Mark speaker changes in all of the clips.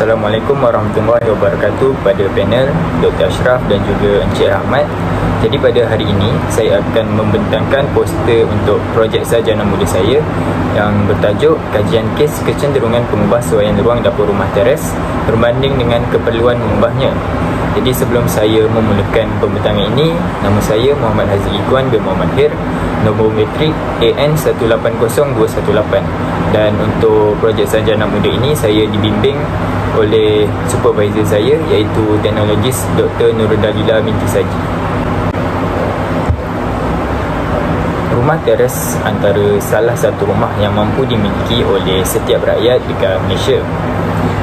Speaker 1: Assalamualaikum warahmatullahi wabarakatuh pada panel Dr. Ashraf dan juga Encik Ahmad. Jadi pada hari ini saya akan membentangkan poster untuk projek sarjana muda saya yang bertajuk Kajian Kes Kecenderungan Pengubahsuaian Ruang Dapur Rumah Teres berbanding dengan keperluan mengubahnya. Jadi sebelum saya memulakan pembentangan ini, nama saya Muhammad Haziq Ikhwan bin Muhammad Hir, nombor metrik AN180218, dan untuk projek sarjana muda ini saya dibimbing oleh supervisor saya iaitu teknologis Dr. Nurul Dalila binti Saji. Rumah teres antara salah satu rumah yang mampu dimiliki oleh setiap rakyat dekat Malaysia.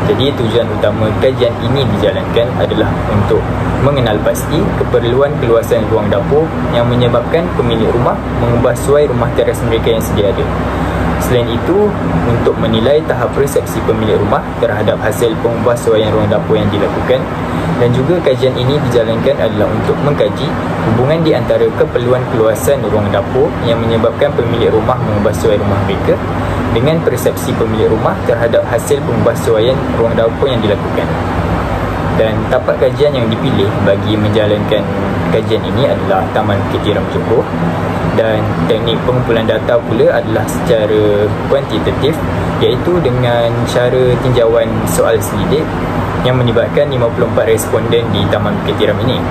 Speaker 1: Jadi tujuan utama kajian ini dijalankan adalah untuk mengenal pasti keperluan keluasan ruang dapur yang menyebabkan pemilik rumah mengubah suai rumah teres mereka yang sedia ada. Selain itu, untuk menilai tahap persepsi pemilik rumah terhadap hasil pengubahsuaian ruang dapur yang dilakukan, dan juga kajian ini dijalankan adalah untuk mengkaji hubungan di antara keperluan keluasan ruang dapur yang menyebabkan pemilik rumah mengubahsuai rumah mereka dengan persepsi pemilik rumah terhadap hasil pengubahsuaian ruang dapur yang dilakukan. Dan tapak kajian yang dipilih bagi menjalankan kajian ini adalah Taman Bukit Tiram Johor, dan teknik pengumpulan data pula adalah secara kuantitatif, iaitu dengan cara tinjauan soal selidik yang melibatkan 54 responden di Taman Bukit Tiram ini.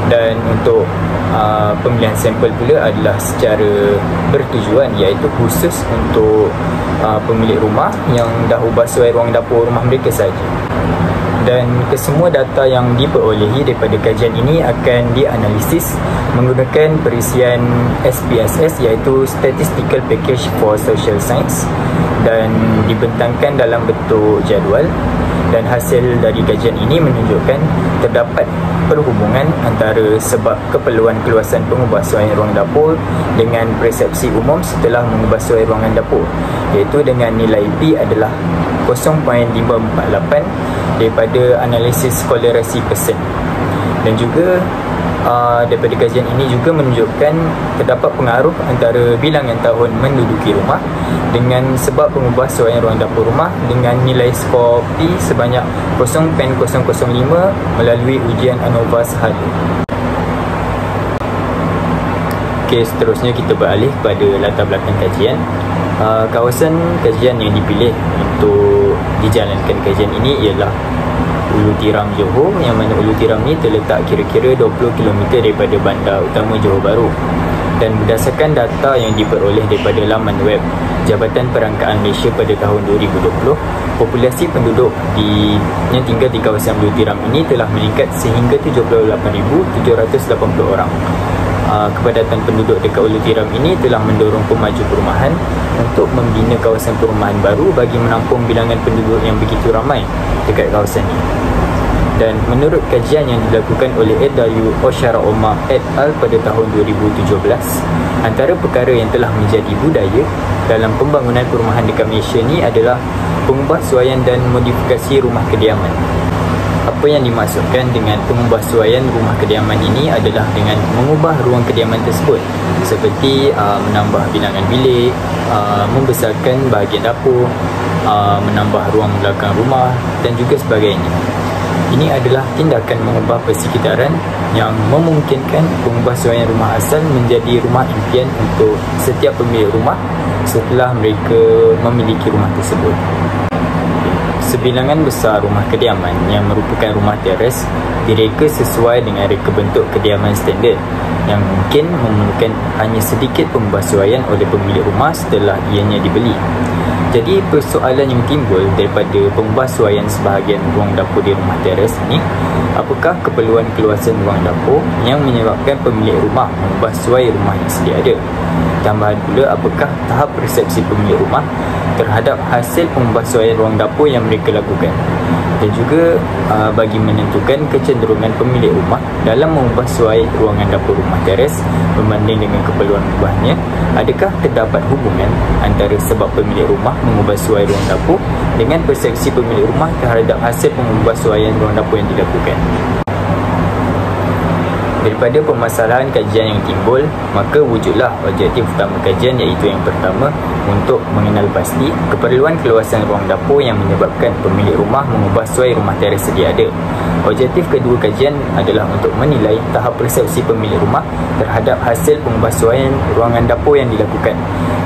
Speaker 1: Dan untuk pemilihan sampel pula adalah secara bertujuan, iaitu khusus untuk pemilik rumah yang dah ubah suai ruang dapur rumah mereka sahaja. Dan kesemua data yang diperolehi daripada kajian ini akan dianalisis menggunakan perisian SPSS, iaitu Statistical Package for Social Science, dan dibentangkan dalam bentuk jadual. Dan hasil dari kajian ini menunjukkan terdapat perhubungan antara sebab keperluan keluasan pengubahsuaian ruang dapur dengan persepsi umum setelah mengubahsuai ruangan dapur, iaitu dengan nilai P adalah 0.548 daripada analisis kolerasi persen. Dan juga daripada kajian ini juga menunjukkan terdapat pengaruh antara bilangan tahun menduduki rumah dengan sebab pengubahsuaian ruang dapur rumah dengan nilai skor P sebanyak 0.005 melalui ujian ANOVA sehari. Okey, seterusnya kita beralih kepada latar belakang kajian. Kawasan kajian yang dipilih untuk dijalankan kajian ini ialah Ulu Tiram Johor, yang mana Ulu Tiram ni terletak kira-kira 20 km daripada bandar utama Johor Bahru. Dan berdasarkan data yang diperoleh daripada laman web Jabatan Perangkaan Malaysia pada tahun 2020, populasi penduduk yang tinggal di kawasan Ulu Tiram ini telah meningkat sehingga 78,780 orang. Kepadatan penduduk dekat Ulu Tiram ini telah mendorong pemaju perumahan untuk membina kawasan perumahan baru bagi menampung bilangan penduduk yang begitu ramai dekat kawasan ini. Dan menurut kajian yang dilakukan oleh Edayu Oshara Omar et al. Pada tahun 2017, antara perkara yang telah menjadi budaya dalam pembangunan perumahan dekat Malaysia ni adalah pengubahsuaian dan modifikasi rumah kediaman. Apa yang dimaksudkan dengan pengubahsuaian rumah kediaman ini adalah dengan mengubah ruang kediaman tersebut, seperti menambah bilangan bilik, membesarkan bahagian dapur, menambah ruang belakang rumah dan juga sebagainya. Ini adalah tindakan mengubah persekitaran yang memungkinkan pengubahsuaian rumah asal menjadi rumah impian untuk setiap pemilik rumah setelah mereka memiliki rumah tersebut. Sebilangan besar rumah kediaman yang merupakan rumah teres direka sesuai dengan reka bentuk kediaman standard yang mungkin memerlukan hanya sedikit pembasuaian oleh pemilik rumah setelah ianya dibeli. Jadi persoalan yang timbul daripada pembasuaian sebahagian ruang dapur di rumah teres ini, apakah keperluan keluasan ruang dapur yang menyebabkan pemilik rumah membasuai rumah yang sedia ada? Tambahan pula, apakah tahap persepsi pemilik rumah terhadap hasil pembasuaian ruang dapur yang mereka lakukan? Dan juga bagi menentukan kecenderungan pemilik rumah dalam membasuai ruangan dapur rumah teres berbanding dengan keperluan mengubahnya, adakah terdapat hubungan antara sebab pemilik rumah mengubahsuai ruang dapur dengan persepsi pemilik rumah terhadap hasil pembasuaian ruang dapur yang dilakukan? Daripada permasalahan kajian yang timbul, maka wujudlah objektif utama kajian, iaitu yang pertama, untuk mengenal pasti keperluan keluasan ruang dapur yang menyebabkan pemilik rumah mengubah suai rumah teres sedia ada. Objektif kedua kajian adalah untuk menilai tahap persepsi pemilik rumah terhadap hasil pengubahsuaian ruangan dapur yang dilakukan.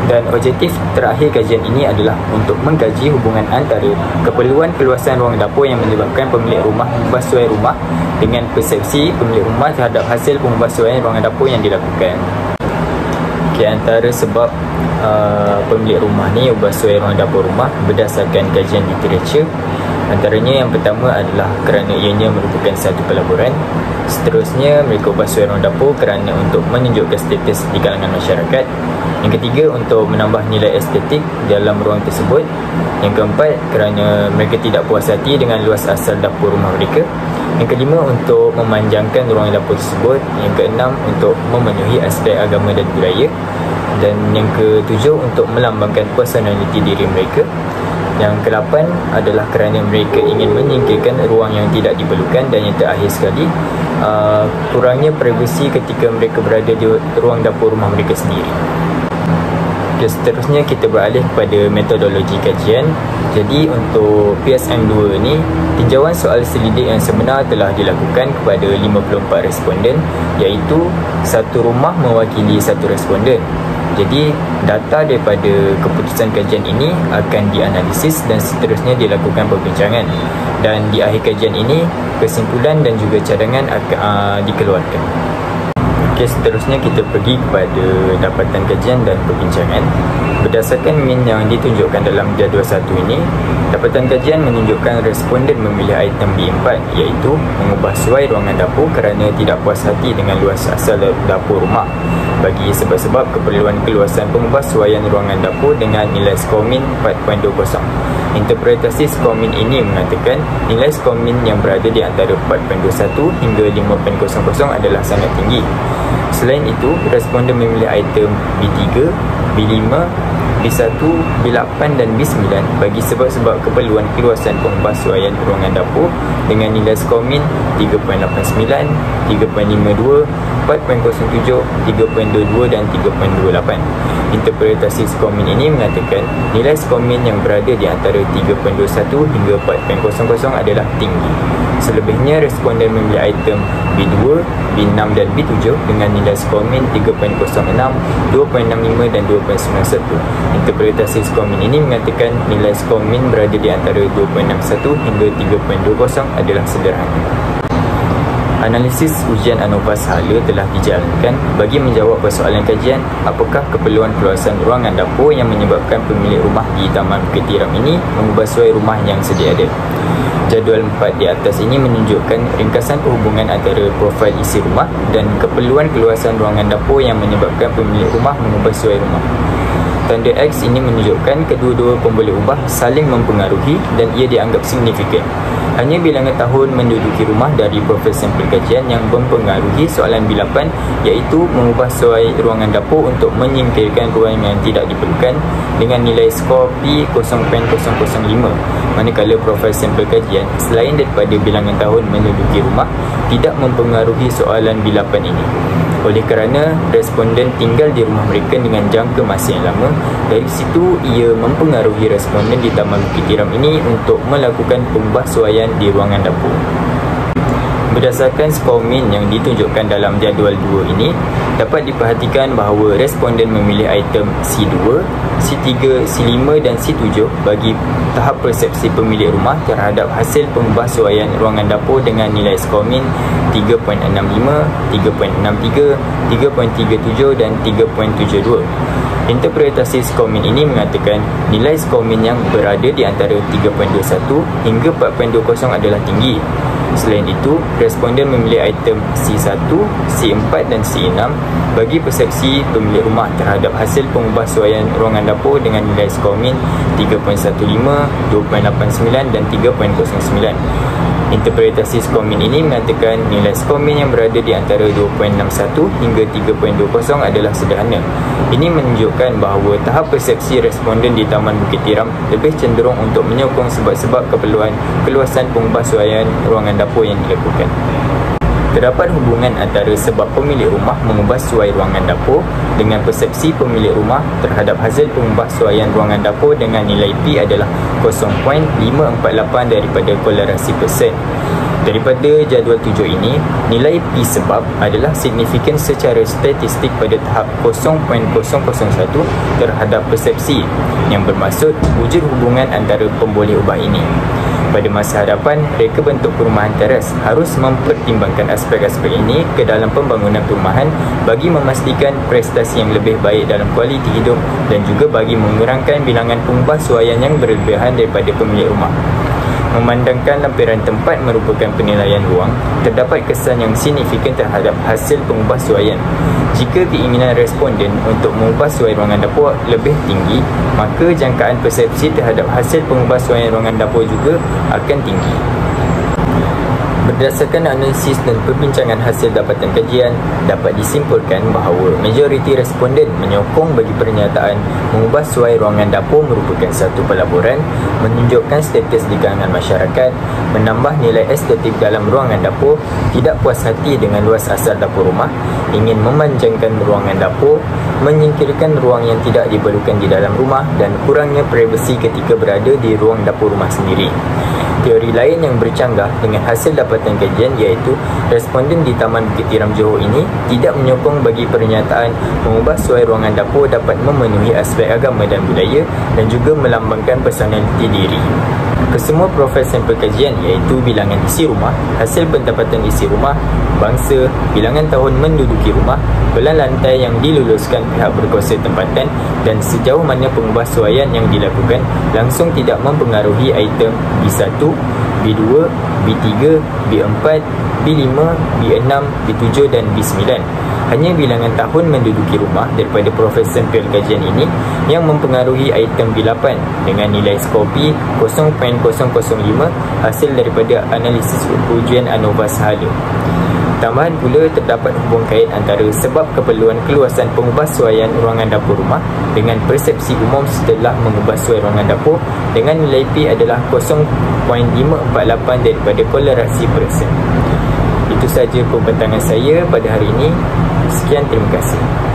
Speaker 1: Dan objektif terakhir kajian ini adalah untuk mengkaji hubungan antara keperluan keluasan ruang dapur yang menyebabkan pemilik rumah mengubah suai rumah dengan persepsi pemilik rumah terhadap hasil pengubahsuaian ruangan dapur yang dilakukan. Antara sebab pemilik rumah ni ubah suai ruang dapur rumah berdasarkan kajian literatur, antaranya yang pertama adalah kerana ianya merupakan satu pelaburan. Seterusnya, mereka ubah suai ruang dapur kerana untuk menunjukkan status di kalangan masyarakat. Yang ketiga, untuk menambah nilai estetik dalam ruang tersebut. Yang keempat, kerana mereka tidak puas hati dengan luas asal dapur rumah mereka. Yang kelima, untuk memanjangkan ruang dapur tersebut. Yang keenam, untuk memenuhi aspek agama dan budaya. Dan yang ketujuh, untuk melambangkan personaliti diri mereka. Yang ke-8 adalah kerana mereka ingin menyingkirkan ruang yang tidak diperlukan. Dan yang terakhir sekali, kurangnya privasi ketika mereka berada di ruang dapur rumah mereka sendiri. Seterusnya kita beralih kepada metodologi kajian. Jadi untuk PSM2 ni, tinjauan soal selidik yang sebenar telah dilakukan kepada 54 responden, iaitu satu rumah mewakili satu responden. Jadi data daripada keputusan kajian ini akan dianalisis dan seterusnya dilakukan perbincangan. Dan di akhir kajian ini, kesimpulan dan juga cadangan akan dikeluarkan. Seterusnya kita pergi kepada dapatan kajian dan perbincangan. Berdasarkan min yang ditunjukkan dalam jadual 1 ini, dapatan kajian menunjukkan responden memilih item B4, iaitu mengubah suai ruangan dapur kerana tidak puas hati dengan luas asal dapur rumah bagi sebab-sebab keperluan keluasan pengubahsuaian ruangan dapur dengan nilai skor min 4.20. Interpretasi skor min ini mengatakan nilai skor min yang berada di antara 4.21 hingga 5.00 adalah sangat tinggi. Selain itu, responden memilih item B3, B5, B1, B8 dan B9 bagi sebab-sebab keperluan keluasan pengubahsuaian ruangan dapur dengan nilai skor min 3.89, 3.52, 4.07, 3.22 dan 3.28. Interpretasi skor min ini mengatakan nilai skor min yang berada di antara 3.21 hingga 4.00 adalah tinggi. Selebihnya, responden memilih item B2, B6 dan B7 dengan nilai skor min 3.06, 2.65 dan 2.91. Interpretasi skor min ini mengatakan nilai skor min berada di antara 2.61 hingga 3.20 adalah sederhana. Analisis ujian ANOVA sahala telah dijalankan bagi menjawab persoalan kajian apakah keperluan keluasan ruangan dapur yang menyebabkan pemilik rumah di Taman Bukit Tiram ini mengubah suai rumah yang sedia ada. Jadual 4 di atas ini menunjukkan ringkasan perhubungan antara profil isi rumah dan keperluan keluasan ruangan dapur yang menyebabkan pemilik rumah mengubah suai rumah. Tanda X ini menunjukkan kedua-dua pemboleh ubah saling mempengaruhi dan ia dianggap signifikan. Hanya bilangan tahun menduduki rumah dari profil sampel kajian yang mempengaruhi soalan B8, iaitu mengubah suai ruangan dapur untuk menyingkirkan ruang yang tidak diperlukan dengan nilai skor P0.005. Manakala profil sampel kajian selain daripada bilangan tahun menduduki rumah tidak mempengaruhi soalan B8 ini. Oleh kerana responden tinggal di rumah mereka dengan jangka masa yang lama, dari situ ia mempengaruhi responden di Taman Bukit Tiram ini untuk melakukan pembahsuaian di ruangan dapur. Berdasarkan skor min yang ditunjukkan dalam jadual 2 ini, dapat diperhatikan bahawa responden memilih item C2, C3, C5 dan C7 bagi tahap persepsi pemilik rumah terhadap hasil pembahsuaian ruangan dapur dengan nilai skor min 3.65, 3.63, 3.37 dan 3.72. Interpretasi skor min ini mengatakan nilai skor min yang berada di antara 3.21 hingga 4.20 adalah tinggi. Selain itu, responden memilih item C1, C4 dan C6 bagi persepsi pemilik rumah terhadap hasil pengubahsuaian ruangan dapur dengan nilai skor min 3.15, 2.89 dan 3.09. Interpretasi skor min ini mengatakan nilai skor min yang berada di antara 2.61 hingga 3.20 adalah sederhana. Ini menunjukkan bahawa tahap persepsi responden di Taman Bukit Tiram lebih cenderung untuk menyokong sebab-sebab keperluan keluasan pembahsuaian ruangan dapur yang dilakukan. Terdapat hubungan antara sebab pemilik rumah mengubah suai ruangan dapur dengan persepsi pemilik rumah terhadap hasil pengubahsuaian ruangan dapur dengan nilai P adalah 0.548 daripada kolerasi persen. Daripada jadual tujuh ini, nilai P sebab adalah signifikan secara statistik pada tahap 0.001 terhadap persepsi, yang bermaksud wujud hubungan antara pemboleh ubah ini. Pada masa hadapan, reka bentuk perumahan teres harus mempertimbangkan aspek-aspek ini ke dalam pembangunan perumahan bagi memastikan prestasi yang lebih baik dalam kualiti hidup dan juga bagi mengurangkan bilangan pengubahsuaian yang berlebihan daripada pemilik rumah. Memandangkan lampiran tempat merupakan penilaian ruang, terdapat kesan yang signifikan terhadap hasil pengubahsuaian. Jika keinginan responden untuk mengubahsuai ruangan dapur lebih tinggi, maka jangkaan persepsi terhadap hasil pengubahsuaian ruangan dapur juga akan tinggi. Berdasarkan analisis dan perbincangan hasil dapatan kajian, dapat disimpulkan bahawa majoriti responden menyokong bagi pernyataan mengubahsuai ruangan dapur merupakan satu pelaburan, menunjukkan status di kalangan masyarakat, menambah nilai estetik dalam ruangan dapur, tidak puas hati dengan luas asal dapur rumah, ingin memanjangkan ruangan dapur, menyingkirkan ruang yang tidak diperlukan di dalam rumah dan kurangnya privasi ketika berada di ruang dapur rumah sendiri. Teori lain yang bercanggah dengan hasil dapatan kajian iaitu responden di Taman Bukit Tiram Johor ini tidak menyokong bagi pernyataan mengubahsuai ruangan dapur dapat memenuhi aspek agama dan budaya dan juga melambangkan personaliti diri. Kesemua profil sampel kajian iaitu bilangan isi rumah, hasil pendapatan isi rumah, bangsa, bilangan tahun menduduki rumah, belah lantai yang diluluskan pihak berkuasa tempatan dan sejauh mana pengubahsuaian yang dilakukan langsung tidak mempengaruhi item B1, B2, B3, B4, B5, B6, B7 dan B9. Hanya bilangan tahun menduduki rumah daripada profil sampel kajian ini yang mempengaruhi item B8 dengan nilai skor P 0.005 hasil daripada analisis ujian ANOVA Sahala. Tambahan pula terdapat hubung kait antara sebab keperluan keluasan pengubahsuaian ruangan dapur rumah dengan persepsi umum setelah mengubahsuai ruangan dapur dengan nilai P adalah 0.548 daripada kolerasi persen. Itu saja pembentangan saya pada hari ini. Sekian, terima kasih.